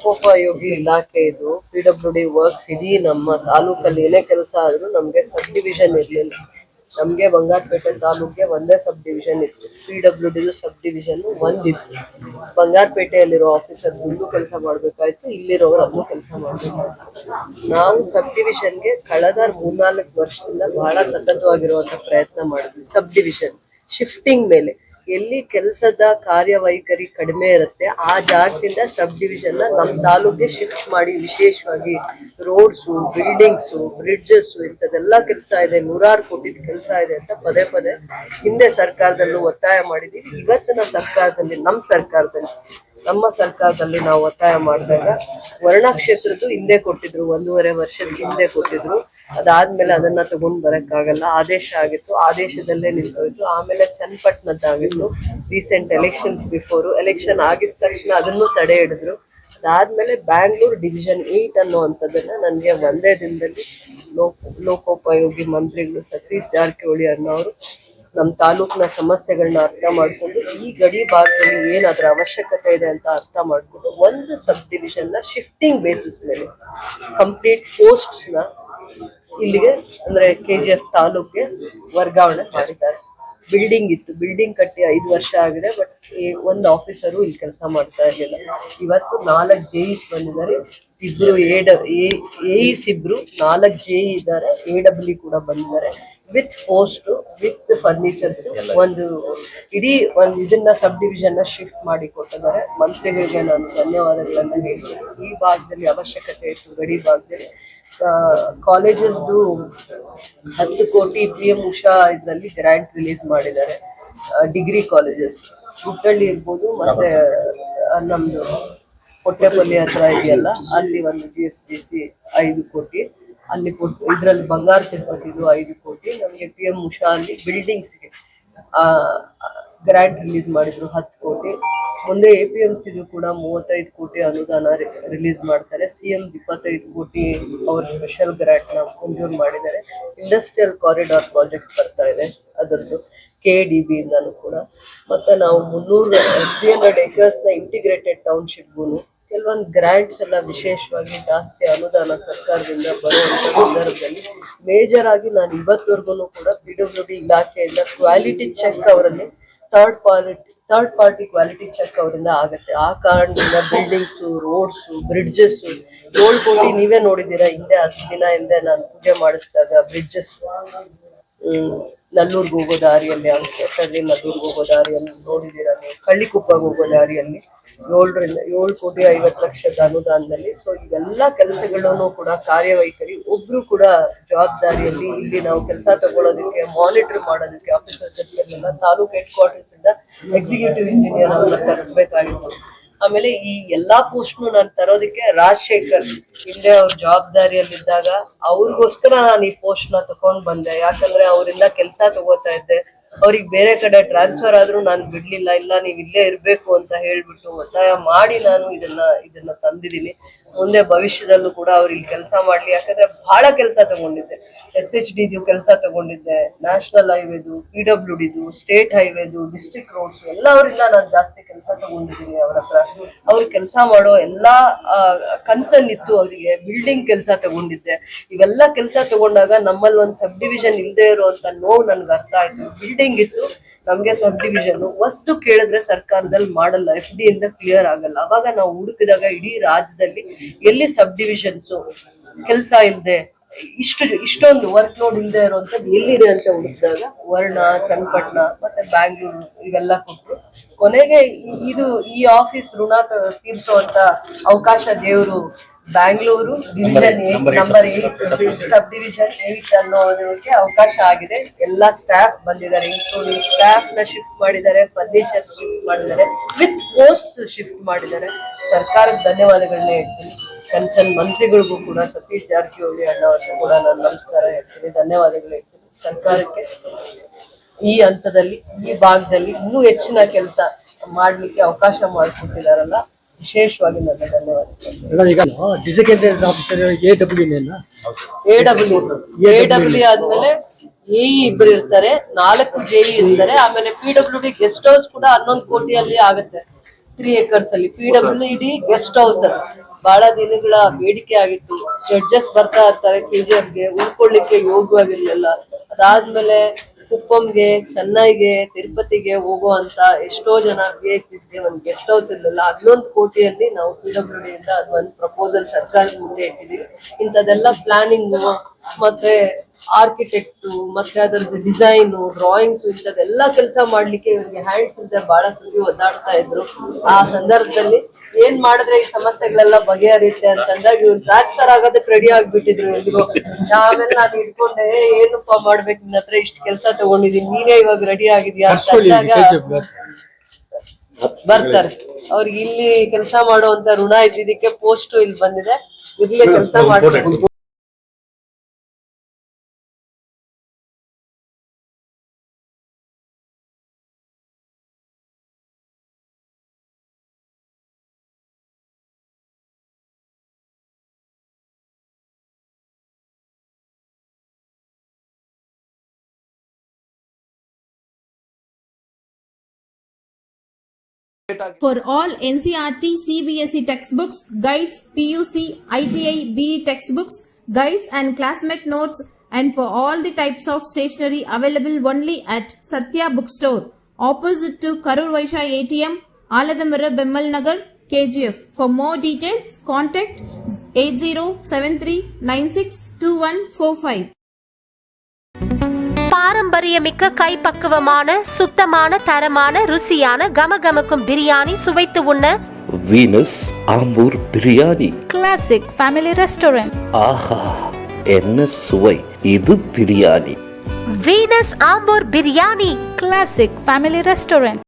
ಲೋಕೋಪಯೋಗಿ ಇಲಾಖೆ ಇದು PWD ವರ್ಕ್ಸ್ ಇಡೀ ನಮ್ಮ ತಾಲೂಕಲ್ಲಿ ಏನೇ ಕೆಲಸ ಆದ್ರೂ ನಮ್ಗೆ ಸಬ್ ಡಿವಿಷನ್ ಇರ್ಲಿಲ್ಲ. ನಮ್ಗೆ ಬಂಗಾರಪೇಟೆ ತಾಲೂಕಿಗೆ ಒಂದೇ ಸಬ್ ಡಿವಿಷನ್ ಇತ್ತು. PWD ಸಬ್ ಡಿವಿಷನ್ ಒಂದಿತ್ತು. ಬಂಗಾರಪೇಟೆಯಲ್ಲಿರೋ ಆಫೀಸರ್ಸ್ ಇಲ್ಲೂ ಕೆಲಸ ಮಾಡ್ಬೇಕಾಯ್ತು, ಇಲ್ಲಿರೋರು ಅಲ್ಲೂ ಕೆಲಸ ಮಾಡ್ಬೇಕಾಯ್ತು. ನಾವು ಸಬ್ ಡಿವಿಷನ್ಗೆ ಕಳೆದ 3-4 ವರ್ಷದಿಂದ ಬಹಳ ಸತತವಾಗಿರುವಂತ ಪ್ರಯತ್ನ ಮಾಡಿದ್ವಿ. ಸಬ್ ಡಿವಿಷನ್ ಶಿಫ್ಟಿಂಗ್ ಮೇಲೆ ಎಲ್ಲಿ ಕೆಲಸದ ಕಾರ್ಯವೈಖರಿ ಕಡಿಮೆ ಇರುತ್ತೆ ಆ ಜಾಗದಿಂದ ಸಬ್ ಡಿವಿಷನ್ ನಮ್ಮ ತಾಲೂಕಿಗೆ ಶಿಫ್ಟ್ ಮಾಡಿ, ವಿಶೇಷವಾಗಿ ರೋಡ್ಸು, ಬಿಲ್ಡಿಂಗ್ಸು, ಬ್ರಿಡ್ಜಸ್ ಇಂಥದೆಲ್ಲ ಕೆಲಸ ಇದೆ, 100 ಕೋಟಿ ಕೆಲಸ ಇದೆ ಅಂತ ಪದೇ ಪದೇ ಹಿಂದೆ ಸರ್ಕಾರದಲ್ಲೂ ಒತ್ತಾಯ ಮಾಡಿದ್ದೀವಿ. ಇವತ್ತಿನ ಸರ್ಕಾರದಲ್ಲಿ ನಮ್ಮ ಸರ್ಕಾರದಲ್ಲಿ ನಾವು ಒತ್ತಾಯ ಮಾಡಿದಾಗ ವರ್ಣ ಕ್ಷೇತ್ರದ್ದು ಹಿಂದೆ ಕೊಟ್ಟಿದ್ರು, 1.5 ವರ್ಷದ ಹಿಂದೆ ಕೊಟ್ಟಿದ್ರು. ಅದಾದ್ಮೇಲೆ ಅದನ್ನ ತಗೊಂಡ್ ಬರಕ್ಕಾಗಲ್ಲ, ಆದೇಶ ಆಗಿತ್ತು, ಆದೇಶದಲ್ಲೇ ನಿಂತೋಯ್ತು. ಆಮೇಲೆ ಚನ್ನಪಟ್ಟಣದ್ದಾಗಿತ್ತು, ರೀಸೆಂಟ್ ಎಲೆಕ್ಷನ್ಸ್ ಬಿಫೋರು, ಎಲೆಕ್ಷನ್ ಆಗಿದ ತಕ್ಷಣ ಅದನ್ನು ತಡೆ ಹಿಡಿದ್ರು. ಅದಾದ್ಮೇಲೆ ಬ್ಯಾಂಗ್ಳೂರ್ ಡಿವಿಷನ್ 8 ಅನ್ನುವಂಥದ್ದನ್ನ ನನಗೆ ಒಂದೇ ದಿನದಲ್ಲಿ ಲೋಕೋಪಯೋಗಿ ಮಂತ್ರಿಗಳು ಸತೀಶ್ ಜಾರಕಿಹೊಳಿ ಅನ್ನೋರು ನಮ್ಮ ತಾಲೂಕಿನ ಸಮಸ್ಯೆಗಳನ್ನ ಅರ್ಥ ಮಾಡ್ಕೊಂಡು, ಈ ಗಡಿ ಭಾಗದಲ್ಲಿ ಏನ್ ಅದ್ರ ಅವಶ್ಯಕತೆ ಇದೆ ಅಂತ ಅರ್ಥ ಮಾಡ್ಕೊಂಡು ಒಂದು ಸಬ್ ಡಿವಿಷನ್ ನ ಶಿಫ್ಟಿಂಗ್ ಬೇಸಿಸ್ ಮೇಲೆ ಕಂಪ್ಲೀಟ್ ಪೋಸ್ಟ್ಸ್ ನ ಇಲ್ಲಿಗೆ ಅಂದ್ರೆ KGF ತಾಲೂಕ್ಗೆ ವರ್ಗಾವಣೆ ಮಾಡಿದ್ದಾರೆ. ಬಿಲ್ಡಿಂಗ್ ಇತ್ತು, ಬಿಲ್ಡಿಂಗ್ ಕಟ್ಟಿ 5 ವರ್ಷ ಆಗಿದೆ, ಬಟ್ ಒಂದು ಆಫೀಸರು ಇಲ್ಲಿ ಕೆಲಸ ಮಾಡ್ತಾ ಇರಲಿಲ್ಲ. ಇವತ್ತು 4 JEs ಬಂದಿದ್ದಾರೆ, 2 AEs, 4 JE ಇದ್ದಾರೆ, AWE ಕೂಡ ಬಂದಿದ್ದಾರೆ, ವಿತ್ ಪೋಸ್ಟ್, ವಿತ್ ಫರ್ನಿಚರ್ಸ್. ಇಡೀ ಇದನ್ನ ಸಬ್ ಡಿವಿಷನ್ ನ ಶಿಫ್ಟ್ ಮಾಡಿ ಕೊಟ್ಟಿದ್ದಾರೆ. ಮಂತ್ರಿಗಳಿಗೆ ನಾನು ಧನ್ಯವಾದಗಳನ್ನ ಹೇಳ್ತೀನಿ. ಈ ಭಾಗದಲ್ಲಿ ಅವಶ್ಯಕತೆ ಇತ್ತು, ಗಡಿ ಭಾಗದಲ್ಲಿ ಕಾಲೇಜಸ್ದು 10 ಕೋಟಿ PM ಉಷಾ ಇದರಲ್ಲಿ ಗ್ರಾಂಟ್ ರಿಲೀಸ್ ಮಾಡಿದ್ದಾರೆ. ಡಿಗ್ರಿ ಕಾಲೇಜಸ್ ಹುಟ್ಟಳ್ಳಿ ಇರ್ಬೋದು, ಮತ್ತೆ ನಮ್ದು ಕೊಟ್ಟೆಪಲ್ಲಿ ಹತ್ರ ಇದೆಯಲ್ಲ ಅಲ್ಲಿ ಒಂದು GFGC 5 ಕೋಟಿ ಅಲ್ಲಿ ಕೊಟ್ಟು, ಇದ್ರಲ್ಲಿ ಬಂಗಾರ ತಿರುಪತಿದು 5 ಕೋಟಿ, ನಮಗೆ PM ಉಷಾ ಅಲ್ಲಿ ಬಿಲ್ಡಿಂಗ್ಸ್ಗೆ ಗ್ರಾಂಟ್ ರಿಲೀಸ್ ಮಾಡಿದ್ರು 10 ಕೋಟಿ. ಮುಂದೆ APMCದು ಕೂಡ 35 ಕೋಟಿ ಅನುದಾನ ರಿಲೀಸ್ ಮಾಡ್ತಾರೆ. CM 25 ಕೋಟಿ ಅವ್ರ ಸ್ಪೆಷಲ್ ಗ್ರಾಂಟ್ ನ ಮಂಜೂರು ಮಾಡಿದ್ದಾರೆ. ಇಂಡಸ್ಟ್ರಿಯಲ್ ಕಾರಿಡಾರ್ ಪ್ರಾಜೆಕ್ಟ್ ಬರ್ತಾ ಇದೆ, ಅದರದ್ದು KDB ಇಂದಾನು ಕೂಡ. ಮತ್ತೆ ನಾವು 300 acres ನ ಇಂಟಿಗ್ರೇಟೆಡ್ ಟೌನ್ಶಿಪ್ಗೂ ಕೆಲವೊಂದು ಗ್ರಾಂಟ್ಸ್ ಎಲ್ಲ ವಿಶೇಷವಾಗಿ ಜಾಸ್ತಿ ಅನುದಾನ ಸರ್ಕಾರದಿಂದ ಬರುವಂತ ಸಂದರ್ಭದಲ್ಲಿ ಮೇಜರ್ ಆಗಿ ನಾನು ಇವತ್ತವರೆಗೂ ಕೂಡ PWD ಇಲಾಖೆಯಿಂದ ಕ್ವಾಲಿಟಿ ಚೆಕ್ ಅವರಲ್ಲಿ ಥರ್ಡ್ ಪಾರ್ಟಿ ಕ್ವಾಲಿಟಿ ಚೆಕ್ ಅವರಿಂದ ಆಗುತ್ತೆ. ಆ ಕಾರಣದಿಂದ ಬಿಲ್ಡಿಂಗ್ಸು, ರೋಡ್ಸು, ಬ್ರಿಡ್ಜಸ್ಸು 7 ಕೋಟಿ ನೀವೇ ನೋಡಿದ್ದೀರಾ. ಹಿಂದೆ 10 ದಿನ ಹಿಂದೆ ನಾನು ಪೂಜೆ ಮಾಡಿಸಿದಾಗ ಬ್ರಿಡ್ಜಸ್ ನಲ್ಲೂರ್ಗೆ ಹೋಗೋ ದಾರಿಯಲ್ಲಿ, ನಲ್ಲೂರ್ಗೆ ಹೋಗೋ ದಾರಿಯಲ್ಲಿ ನೋಡಿದ್ದೀರಾ ನೀವು, ಕಳ್ಳಿಕುಪ್ಪಗೆ ಹೋಗೋ ದಾರಿಯಲ್ಲಿ 7 ಕೋಟಿ 50 ಲಕ್ಷದ ಅನುದಾನದಲ್ಲಿ. ಸೊ ಇವೆಲ್ಲ ಕೆಲಸಗಳನ್ನು ಕೂಡ ಕಾರ್ಯವೈಖರಿ ಒಬ್ರು ಕೂಡ ಜವಾಬ್ದಾರಿಯಲ್ಲಿ ಇಲ್ಲಿ ನಾವು ಕೆಲಸ ತಗೊಳ್ಳೋದಕ್ಕೆ, ಮಾನಿಟರ್ ಮಾಡೋದಕ್ಕೆ ಆಫೀಸರ್ಸ್ ಇರ್ತಿರಲಿಲ್ಲ. ತಾಲೂಕ್ ಹೆಡ್ ಕ್ವಾರ್ಟರ್ಸ್ ಇಂದ ಎಕ್ಸಿಕ್ಯೂಟಿವ್ ಇಂಜಿನಿಯರ್ ಅವ್ರನ್ನ ತರಿಸ್ಬೇಕಾಗಿತ್ತು. ಆಮೇಲೆ ಈ ಎಲ್ಲಾ ಪೋಸ್ಟ್ನು ನಾನು ತರೋದಕ್ಕೆ ರಾಜಶೇಖರ್ ಹಿಂದೆ ಅವ್ರ ಜವಾಬ್ದಾರಿಯಲ್ಲಿದ್ದಾಗ ಅವ್ರಿಗೋಸ್ಕರ ನಾನು ಈ ಪೋಸ್ಟ್ ನ ತಕೊಂಡ್ ಬಂದೆ. ಯಾಕಂದ್ರೆ ಅವರಿಂದ ಕೆಲಸ ತಗೋತಾ ಇದ್ದೆ, ಅವ್ರಿಗೆ ಬೇರೆ ಕಡೆ ಟ್ರಾನ್ಸ್ಫರ್ ಆದ್ರೂ ನಾನು ಬಿಡ್ಲಿಲ್ಲ. ಇಲ್ಲ, ನೀವು ಇಲ್ಲೇ ಇರ್ಬೇಕು ಅಂತ ಹೇಳ್ಬಿಟ್ಟು ಒತ್ತಾಯ ಮಾಡಿ ನಾನು ಇದನ್ನ ತಂದಿದ್ದೀನಿ. ಮುಂದೆ ಭವಿಷ್ಯದಲ್ಲೂ ಕೂಡ ಅವ್ರು ಇಲ್ಲಿ ಕೆಲಸ ಮಾಡ್ಲಿ. ಯಾಕಂದ್ರೆ ಬಹಳ ಕೆಲಸ ತಗೊಂಡಿದ್ದೆ, SHDದು ಕೆಲಸ ತಗೊಂಡಿದ್ದೆ, ನ್ಯಾಷನಲ್ ಹೈವೇದು, PWDದು, ಸ್ಟೇಟ್ ಹೈವೇದು, ಡಿಸ್ಟ್ರಿಕ್ಟ್ ರೋಡ್ಸ್ ಎಲ್ಲ ಅವರಿಂದ ನಾನು ಜಾಸ್ತಿ ಕೆಲಸ ತಗೊಂಡಿದ್ದೀನಿ. ಅವ್ರ ಹತ್ರ ಅವ್ರು ಕೆಲಸ ಮಾಡೋ ಎಲ್ಲಾ ಕನ್ಸರ್ನ್ ಇತ್ತು. ಅವರಿಗೆ ಬಿಲ್ಡಿಂಗ್ ಕೆಲಸ ತಗೊಂಡಿದ್ದೆ. ಇವೆಲ್ಲ ಕೆಲಸ ತಗೊಂಡಾಗ ನಮ್ಮಲ್ಲಿ ಒಂದು ಸಬ್ ಡಿವಿಷನ್ ಇಲ್ಲದೆ ಇರುವಂತ ನೋವು ನನ್ಗೆ ಅರ್ಥ ಆಯ್ತು. ಬಿಲ್ಡಿಂಗ್ ಇತ್ತು, ನಮ್ಗೆ ಸಬ್ ಡಿವಿಷನ್ ವಸ್ತು ಕೇಳಿದ್ರೆ ಸರ್ಕಾರದಲ್ಲಿ ಮಾಡಲ್ಲ, FD ಇಂದ ಕ್ಲಿಯರ್ ಆಗಲ್ಲ. ಅವಾಗ ನಾವು ಹುಡುಕಿದಾಗ ಇಡೀ ರಾಜ್ಯದಲ್ಲಿ ಎಲ್ಲಿ ಸಬ್ ಡಿವಿಷನ್ಸ್ ಕೆಲಸ ಇಲ್ಲದೆ, ಇಷ್ಟೊಂದು ವರ್ಕ್ ಲೋಡ್ ಇಲ್ಲದೆ ಇರುವಂತದ್ದು ಎಲ್ಲಿದೆ ಅಂತ ಹುಡುಕಿದಾಗ ವರ್ಣ, ಚನ್ನಪಟ್ಟಣ ಮತ್ತೆ ಬ್ಯಾಂಗ್ಳೂರು ಇವೆಲ್ಲ ಕೊಟ್ಟರು. ಕೊನೆಗೆ ಈ ಆಫೀಸ್ ಋಣ ತೀರ್ಸುವಂತ ಅವಕಾಶ ದೇವರು Bangalore division number 8 sub division 8 ಅನ್ನೋದಕ್ಕೆ ಅವಕಾಶ ಆಗಿದೆ. ಎಲ್ಲಾ ಸ್ಟಾಫ್ ಬಂದಿದ್ದಾರೆ, ಇನ್ಕ್ಲೂಡಿಂಗ್ ಸ್ಟಾಫ್ ನ ಶಿಫ್ಟ್ ಮಾಡಿದ್ದಾರೆ, ಫರ್ನಿಚರ್ ಶಿಫ್ಟ್ ಮಾಡಿದ್ದಾರೆ, ವಿತ್ ಪೋಸ್ಟ್ ಶಿಫ್ಟ್ ಮಾಡಿದ್ದಾರೆ. ಸರ್ಕಾರಕ್ಕೆ ಧನ್ಯವಾದಗಳನ್ನ ಹೇಳ್ತೀನಿ. ಕನ್ಸರ್ನ್ ಮಂತ್ರಿಗಳಿಗೂ ಕೂಡ, ಸತೀಶ್ ಜಾರಕಿಹೊಳಿ ಅಣ್ಣವ್ರಿಗೂ ಕೂಡ ನಾನು ನಮಸ್ಕಾರ ಹೇಳ್ತೀನಿ, ಧನ್ಯವಾದಗಳು ಹೇಳ್ತೀನಿ. ಸರ್ಕಾರಕ್ಕೆ ಈ ಹಂತದಲ್ಲಿ, ಈ ಭಾಗದಲ್ಲಿ ಇನ್ನೂ ಹೆಚ್ಚಿನ ಕೆಲಸ ಮಾಡ್ಲಿಕ್ಕೆ ಅವಕಾಶ ಮಾಡಿಕೊಟ್ಟಿದಾರಲ್ಲ, ವಿಶೇಷವಾಗಿ ನನ್ನ ಧನ್ಯವಾದಗಳು. ಈಗ ಡೆಸಿಗ್ನೇಟೆಡ್ ಆಫೀಸರ್ AWE ಆದ್ಮೇಲೆ AE 2 ಇರ್ತಾರೆ, 4 JE ಇರ್ತಾರೆ. ಆಮೇಲೆ PWD ಗೆಸ್ಟ್ ಹೌಸ್ ಕೂಡ 11 ಕೋಟಿಯಲ್ಲಿ ಆಗುತ್ತೆ. 3 acres ಅಲ್ಲಿ PWD ಗೆಸ್ಟ್ ಹೌಸ್ ಅದು ಬಹಳ ದಿನಗಳ ಬೇಡಿಕೆ ಆಗಿತ್ತು. ಜಡ್ಜಸ್ ಬರ್ತಾ ಇರ್ತಾರೆ KGFಗೆ, ಉಳ್ಕೊಳ್ಳಿಕ್ಕೆ ಯೋಗ್ಯವಾಗಿರ್ಲಿಲ್ಲ. ಅದಾದ್ಮೇಲೆ ಕುಪ್ಪಂಗೆ, ಚೆನ್ನೈಗೆ, ತಿರುಪತಿಗೆ ಹೋಗುವಂತ ಎಷ್ಟೋ ಜನ VIPsಗೆ ಒಂದು ಗೆಸ್ಟ್ ಹೌಸ್ ಇರಲಿಲ್ಲ. 11 ಕೋಟಿಯಲ್ಲಿ ನಾವು PWD ಇಂದ ಅದೊಂದು ಪ್ರಪೋಸಲ್ ಸರ್ಕಾರದ ಮುಂದೆ ಇಟ್ಟಿದೀವಿ. ಇಂಥದೆಲ್ಲ ಪ್ಲಾನಿಂಗ್ ಮತ್ತೆ ಆರ್ಕಿಟೆಕ್ಟ್ ಮತ್ತೆ ಅದರದ್ದು ಡಿಸೈನು, ಡ್ರಾಯಿಂಗ್ಸ್ ಇಂಥದೆಲ್ಲ ಕೆಲಸ ಮಾಡ್ಲಿಕ್ಕೆ ಇವ್ರಿಗೆ ಹ್ಯಾಂಡ್ಸ್ ಇಲ್ಲದೆ ಬಹಳ ಸತಿ ಒದ್ದಾಡ್ತಾ ಇದ್ರು. ಆ ಸಂದರ್ಭದಲ್ಲಿ ಏನ್ ಮಾಡಿದ್ರೆ ಈ ಸಮಸ್ಯೆಗಳೆಲ್ಲ ಬಗೆಹರಿಯುತ್ತೆ ಅಂತಂದಾಗ ಇವ್ರು ಟ್ರಾನ್ಸ್ಫರ್ ಆಗೋದಕ್ಕೆ ರೆಡಿ ಆಗ್ಬಿಟ್ಟಿದ್ರು ಎಲ್ರು. ಆಮೇಲೆ ನಾನು ಇಟ್ಕೊಂಡೆ, ಏನಪ್ಪಾ ಮಾಡ್ಬೇಕು, ನಿನ್ನ ಹತ್ರ ಇಷ್ಟು ಕೆಲಸ ತಗೊಂಡಿದೀನಿ, ನೀನೇ ಇವಾಗ ರೆಡಿ ಆಗಿದ್ಯಾ ಅಂತ ಅಂದಾಗ ಬರ್ತಾರೆ. ಅವ್ರಿಗೆ ಇಲ್ಲಿ ಕೆಲಸ ಮಾಡುವಂತ ಋಣ ಇದ್ದಿದ್ದಕ್ಕೆ ಪೋಸ್ಟ್ ಇಲ್ಲಿ ಬಂದಿದೆ, ಇರ್ಲಿ ಕೆಲಸ ಮಾಡ್ಬೇಕು. For all NCERT, CBSE textbooks, guides, PUC, ITI, BE textbooks, guides and classmate notes, and for all the types of stationery available only at Satya Bookstore, opposite to Karur Vaishya ATM, Aladamara, Bemmal Nagar, KGF. For more details, contact 8073962145. பாரம்பரியமிக்க கைப்பக்குவமான சுத்தமான தரமான ருசியான கமகமக்கும் பிரியாணி சுவைத்து உண்ண Venus Ambur biryani classic family restaurant. ஆஹா, என்ன சுவை! இது biryani. Venus Ambur biryani classic family restaurant.